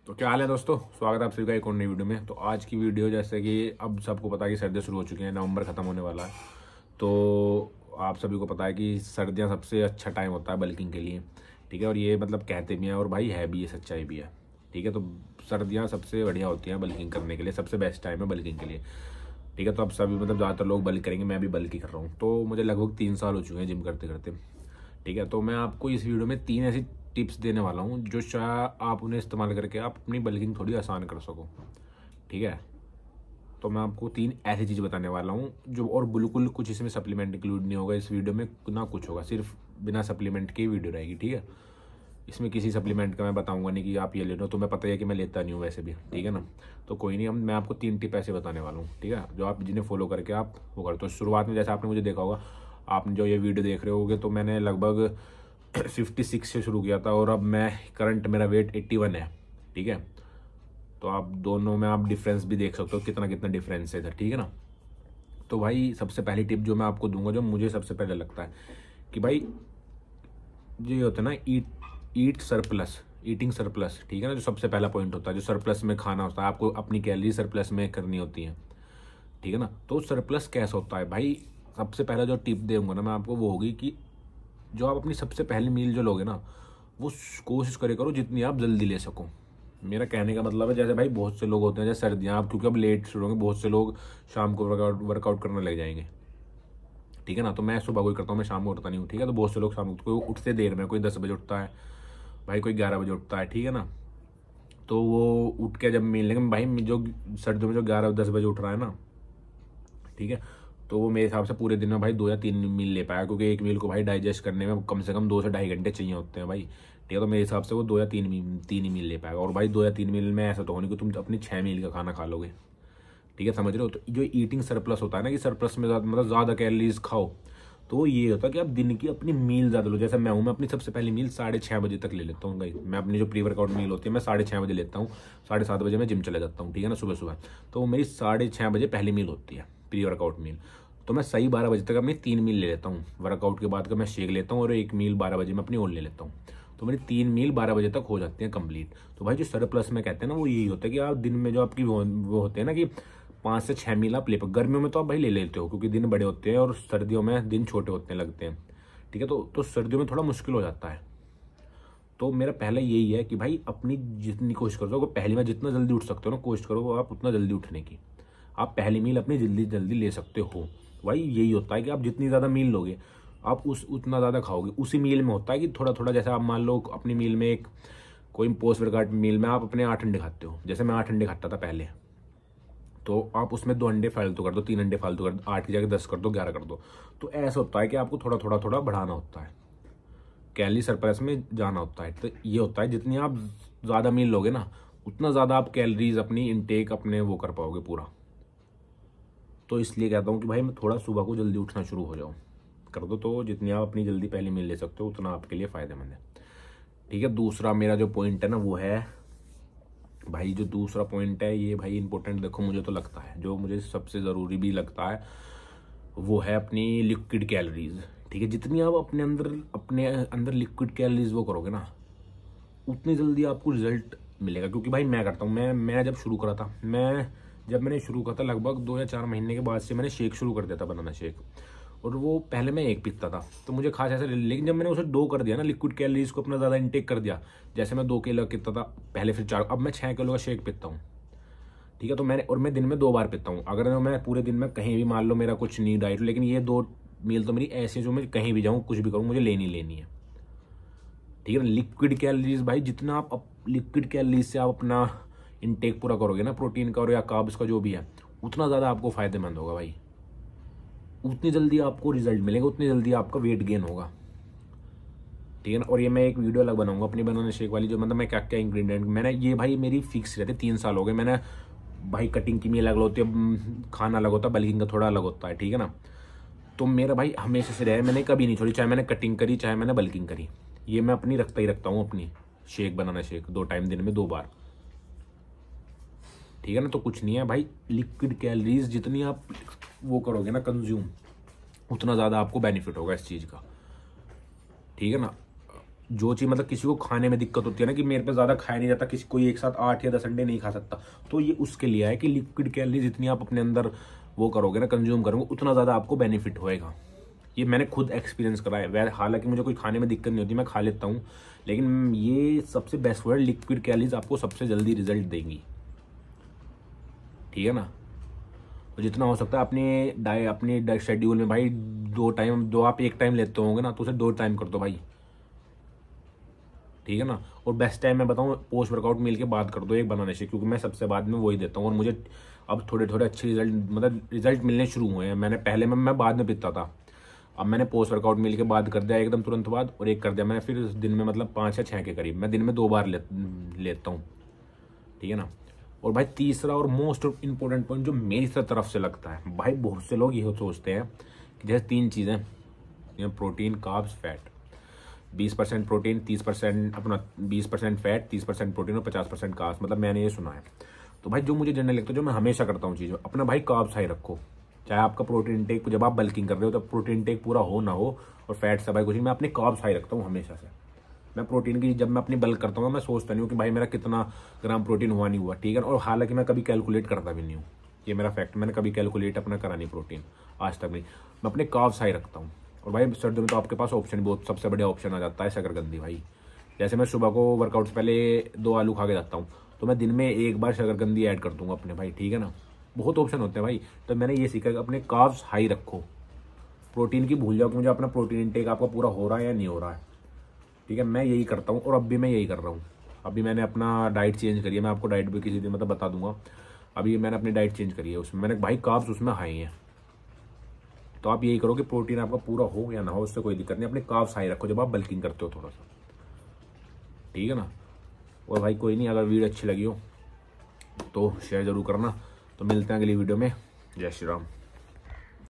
तो क्या हाल है दोस्तों, स्वागत है आप सभी का एक और नई वीडियो में। तो आज की वीडियो, जैसे कि अब सबको पता है कि सर्दियाँ शुरू हो चुकी हैं, नवंबर ख़त्म होने वाला है। तो आप सभी को पता है कि सर्दियाँ सबसे अच्छा टाइम होता है बल्किंग के लिए, ठीक है। और ये मतलब कहते भी हैं और भाई है भी, ये सच्चाई भी है, ठीक है। तो सर्दियाँ सबसे बढ़िया होती हैं बल्किंग करने के लिए, सबसे बेस्ट टाइम है बल्किंग के लिए, ठीक है। तो अब सभी मतलब ज़्यादातर लोग बल्क करेंगे, मैं भी बल्क ही कर रहा हूँ। तो मुझे लगभग 3 साल हो चुके हैं जिम करते करते, ठीक है। तो मैं आपको इस वीडियो में 3 ऐसी टिप्स देने वाला हूँ जो शायद आप उन्हें इस्तेमाल करके आप अपनी बल्किंग थोड़ी आसान कर सको, ठीक है। तो मैं आपको 3 ऐसी चीज़ बताने वाला हूँ जो, और बिल्कुल कुछ इसमें सप्लीमेंट इंक्लूड नहीं होगा इस वीडियो में, ना कुछ होगा, सिर्फ बिना सप्लीमेंट की वीडियो रहेगी, ठीक है। इसमें किसी सप्लीमेंट का मैं बताऊंगा नहीं कि आप ये ले लो, तुम्हें पता ही है कि मैं लेता नहीं हूँ वैसे भी, ठीक है ना। तो कोई नहीं, हम मैं आपको 3 टिप ऐसे बताने वाला हूँ, ठीक है, जो आप जिन्हें फॉलो करके आप वो करते हो। शुरुआत में जैसे आपने मुझे देखा होगा, आपने जो ये वीडियो देख रहे होगे, तो मैंने लगभग 56 से शुरू किया था और अब मैं करंट मेरा वेट 81 है, ठीक है। तो आप दोनों में आप डिफरेंस भी देख सकते हो, कितना कितना डिफरेंस है इधर, ठीक है ना। तो भाई सबसे पहली टिप जो मैं आपको दूंगा, जो मुझे सबसे पहले लगता है कि भाई ये होता है ना, ईट सरप्लस, ईटिंग सरप्लस, ठीक है ना। जो सबसे पहला पॉइंट होता है, जो सरप्लस में खाना होता है, आपको अपनी कैलोरी सरप्लस में करनी होती है, ठीक है ना। तो सरप्लस कैसा होता है भाई, सबसे पहला जो टिप दूंगा ना मैं आपको, वो होगी कि जो आप अपनी सबसे पहली मील जो लोगे ना, वो कोशिश करे करो जितनी आप जल्दी ले सको। मेरा कहने का मतलब है, जैसे भाई बहुत से लोग होते हैं, जैसे सर्दियाँ आप क्योंकि अब लेट शुरू होंगे, बहुत से लोग शाम को वर्कआउट करने लग जाएंगे, ठीक है ना। तो मैं सुबह कोई करता हूँ, मैं शाम को उठता नहीं हूँ, ठीक है। तो बहुत से लोग शाम को, कोई उठते देर में, कोई 10 बजे उठता है भाई, कोई 11 बजे उठता है, ठीक है ना। तो वो उठ के जब मील लेंगे भाई, जो सर्दियों में जो 11-10 बजे उठ रहा है ना, ठीक है, तो वो मेरे हिसाब से पूरे दिन में भाई 2 या 3 मील ले पाया, क्योंकि एक मील को भाई डाइजेस्ट करने में कम से कम 2 से ढाई घंटे चाहिए होते हैं भाई, ठीक है। तो मेरे हिसाब से वो 2 या 3 ही मील ले पाएगा। और भाई 2 या 3 मील में ऐसा तो हो नहीं कि तुम अपनी 6 मील का खाना खा लोगे, ठीक है, समझ रहे हो। तो जो ईटिंग सरप्लस होता है ना, कि सरप्लस में मतलब ज़्यादा कैलोरीज खाओ, तो वो ये होता है कि आप दिन की अपनी मील ज़्यादा लो। जैसे मैं अपनी सबसे पहली मील 6:30 बजे तक ले लेता हूँ भाई। मैं अपनी जो प्री वर्कआउट मील होती है मैं 6:30 बजे लेता हूँ, 7:30 बजे मैं जिम चले जाता हूँ, ठीक है ना, सुबह सुबह। तो वो मेरी 6:30 बजे पहली मील होती है, प्री वर्कआउट मील। तो मैं सही 12 बजे तक अपनी 3 मील ले लेता हूँ। वर्कआउट के बाद का मैं शेक लेता हूँ और एक मील 12 बजे मैं अपनी और ले लेता हूँ। तो मेरी 3 मील 12 बजे तक हो जाती हैं कंप्लीट। तो भाई जो सरप्लस में कहते हैं ना, वो यही होता है कि आप दिन में जो आपकी वो होते हैं ना, कि 5 से 6 मील आप ले पाओ। गर्मियों में तो आप भाई ले लेते हो क्योंकि दिन बड़े होते हैं, और सर्दियों में दिन छोटे होते लगते हैं, ठीक है। तो सर्दियों में थोड़ा मुश्किल हो जाता है। तो मेरा पहला यही है कि भाई अपनी जितनी कोशिश करो, अगर पहली बार जितना जल्दी उठ सकते हो ना, कोशिश करो आप उतना जल्दी उठने की। आप पहली मील अपनी जल्दी जल्दी ले सकते हो। भाई यही होता है कि आप जितनी ज़्यादा मील लोगे, आप उतना ज़्यादा खाओगे। उसी मील में होता है कि थोड़ा थोड़ा, जैसे आप मान लो अपनी मील में एक कोई पोस्ट वर्कआउट मील में आप अपने 8 अंडे खाते हो, जैसे मैं 8 अंडे खाता था पहले, तो आप उसमें 2 अंडे फालतू कर दो, 3 अंडे फालतू कर दो, 8 की जगह 10 कर दो, 11 कर दो। तो ऐसा होता है कि आपको थोड़ा थोड़ा थोड़ा बढ़ाना होता है, कैलोरी सरप्लस में जाना होता है। तो ये होता है जितनी आप ज़्यादा मील लोगे ना, उतना ज़्यादा आप कैलोरीज अपनी इनटेक अपने वो कर पाओगे पूरा। तो इसलिए कहता हूँ कि भाई मैं थोड़ा सुबह को जल्दी उठना शुरू हो जाऊँ, कर दो। तो जितनी आप अपनी जल्दी पहली मील ले सकते हो उतना आपके लिए फ़ायदेमंद है, ठीक है। दूसरा मेरा जो पॉइंट है ना, वो है भाई, जो दूसरा पॉइंट है ये भाई इंपॉर्टेंट, देखो मुझे तो लगता है जो मुझे सबसे ज़रूरी भी लगता है, वो है अपनी लिक्विड कैलोरीज, ठीक है। जितनी आप अपने अंदर लिक्विड कैलोरीज वो करोगे ना, उतनी जल्दी आपको रिजल्ट मिलेगा। क्योंकि भाई मैं करता हूँ, मैं जब शुरू करा था, जब मैंने शुरू करा था लगभग 2 या 4 महीने के बाद से मैंने शेक शुरू कर दिया था, बनाना शेक। और वो पहले मैं एक पीता था तो मुझे खास ऐसा, लेकिन जब मैंने उसे 2 कर दिया ना, लिक्विड कैलोरीज को अपना ज़्यादा इंटेक कर दिया, जैसे मैं 2 किलो पीता था पहले, फिर 4, अब मैं 6 किलो का शेक पीता हूँ, ठीक है। तो मैं दिन में 2 बार पीता हूँ। अगर मैं पूरे दिन में कहीं भी, मान लो मेरा कुछ नहीं डाइट, लेकिन ये 2 मील तो मेरी ऐसी है जो मैं कहीं भी जाऊँ कुछ भी करूँ मुझे लेनी है, ठीक है ना। लिक्विड कैलोरीज भाई, जितना आप लिक्विड कैलोरीज से आप अपना इनटेक पूरा करोगे ना, प्रोटीन का और या कार्ब्स का जो भी है, उतना ज़्यादा आपको फायदेमंद होगा भाई। उतनी जल्दी आपको रिजल्ट मिलेगा, उतनी जल्दी आपका वेट गेन होगा, ठीक है ना। और ये मैं एक वीडियो अलग बनाऊंगा अपनी बनाना शेक वाली, जो मतलब मैं क्या क्या इंग्रेडिएंट मैंने, ये भाई मेरी फिक्स रहती है। 3 साल हो गए मैंने भाई, कटिंग की मील अलग होती है, खाना अलग होता है, बल्किंग का थोड़ा अलग होता है, ठीक है ना। तो मेरा भाई हमेशा से रहा है, मैंने कभी नहीं छोड़ी, चाहे मैंने कटिंग करी चाहे मैंने बल्किंग करी। ये मैं अपनी रखता ही रखता हूँ अपनी शेक, बनाना शेक 2 टाइम दिन में 2 बार, ठीक है ना। तो कुछ नहीं है भाई, लिक्विड कैलोरीज जितनी आप वो करोगे ना कंज्यूम, उतना ज़्यादा आपको बेनिफिट होगा इस चीज़ का, ठीक है ना। जो चीज़ मतलब किसी को खाने में दिक्कत होती है ना कि मेरे पे ज़्यादा खाया नहीं जाता, किसी कोई एक साथ 8 या 10 अंडे नहीं खा सकता, तो ये उसके लिए है कि लिक्विड कैलोरी जितनी आप अपने अंदर वो करोगे ना, कंज्यूम करोगे, उतना ज़्यादा आपको बेनिफिट होएगा। ये मैंने खुद एक्सपीरियंस करा है। हालांकि मुझे कोई खाने में दिक्कत नहीं होती, मैं खा लेता हूँ, लेकिन ये सबसे बेस्ट वर्ड, लिक्विड कैलोरीज आपको सबसे जल्दी रिजल्ट देंगी, ठीक है ना। तो जितना हो सकता है अपने शेड्यूल में भाई दो आप एक टाइम लेते होंगे ना, तो उसे 2 टाइम कर दो भाई, ठीक है ना। और बेस्ट टाइम मैं बताऊँ, पोस्ट वर्कआउट मील के बाद कर दो एक बनाना शेक, क्योंकि मैं सबसे बाद में वही देता हूँ और मुझे अब थोड़े थोड़े अच्छे रिजल्ट मिलने शुरू हुए हैं। मैंने पहले में मैं बाद में पीता था, अब मैंने पोस्ट वर्कआउट मील के बाद कर दिया एकदम तुरंत बाद, और एक कर दिया मैंने फिर दिन में मतलब 5 या 6 के करीब, मैं दिन में 2 बार लेता हूँ, ठीक है ना। और भाई तीसरा और मोस्ट इंपॉर्टेंट पॉइंट जो मेरी तरफ से लगता है, भाई बहुत से लोग ये सोचते हैं कि जैसे 3 चीज़ें, प्रोटीन, कार्ब्स, फैट, 20% प्रोटीन, 30% अपना 20% फैट, 30% प्रोटीन और 50% कार्ब्स, मतलब मैंने ये सुना है। तो भाई जो मुझे जनरल लगता है, जो मैं हमेशा करता हूँ चीज़, अपना भाई कार्ब्स हाई रखो, चाहे आपका प्रोटीन इंटेक, जब आप बल्किंग कर रहे हो तो प्रोटीन इंटेक पूरा हो ना हो, और फैट से भाई कुछ नहीं, मैं अपने कार्ब्स हाई रखता हूँ हमेशा से। मैं प्रोटीन की जब मैं अपनी बल्क करता हूँ, मैं सोचता नहीं हूँ कि भाई मेरा कितना ग्राम प्रोटीन हुआ नहीं हुआ, ठीक है। और हालांकि मैं कभी कैलकुलेट करता भी नहीं हूँ, ये मेरा फैक्ट, मैंने कभी कैलकुलेट अपना करा नहीं प्रोटीन आज तक नहीं, मैं अपने कार्ब्स हाई रखता हूँ। और भाई सर्दियों में तो आपके पास ऑप्शन बहुत, सबसे बढ़िया ऑप्शन आ जाता है शकरकंदी भाई। जैसे मैं सुबह को वर्कआउट से पहले 2 आलू खा के जाता हूँ, तो मैं दिन में 1 बार शकरकंदी ऐड कर दूंगा अपने भाई, ठीक है ना। बहुत ऑप्शन होते हैं भाई, तो मैंने ये सीखा कि अपने कार्ब्स हाई रखो, प्रोटीन की भूल जाओ कि मुझे अपना प्रोटीन इंटेक आपका पूरा हो रहा है या नहीं हो रहा है, ठीक है। मैं यही करता हूँ और अब भी मैं यही कर रहा हूँ। अभी मैंने अपना डाइट चेंज करी है, मैं आपको डाइट भी किसी दिन मतलब बता दूंगा। अभी मैंने अपनी डाइट चेंज करी है, उसमें मैंने भाई कार्ब्स उसमें हाई हैं, तो आप यही करो कि प्रोटीन आपका पूरा हो या ना हो, उससे कोई दिक्कत नहीं, अपने कार्ब्स हाई रखो जब आप बल्किंग करते हो थोड़ा सा, ठीक है ना। और भाई कोई नहीं, अगर वीडियो अच्छी लगी हो तो शेयर जरूर करना। तो मिलते हैं अगली वीडियो में। जय श्री राम।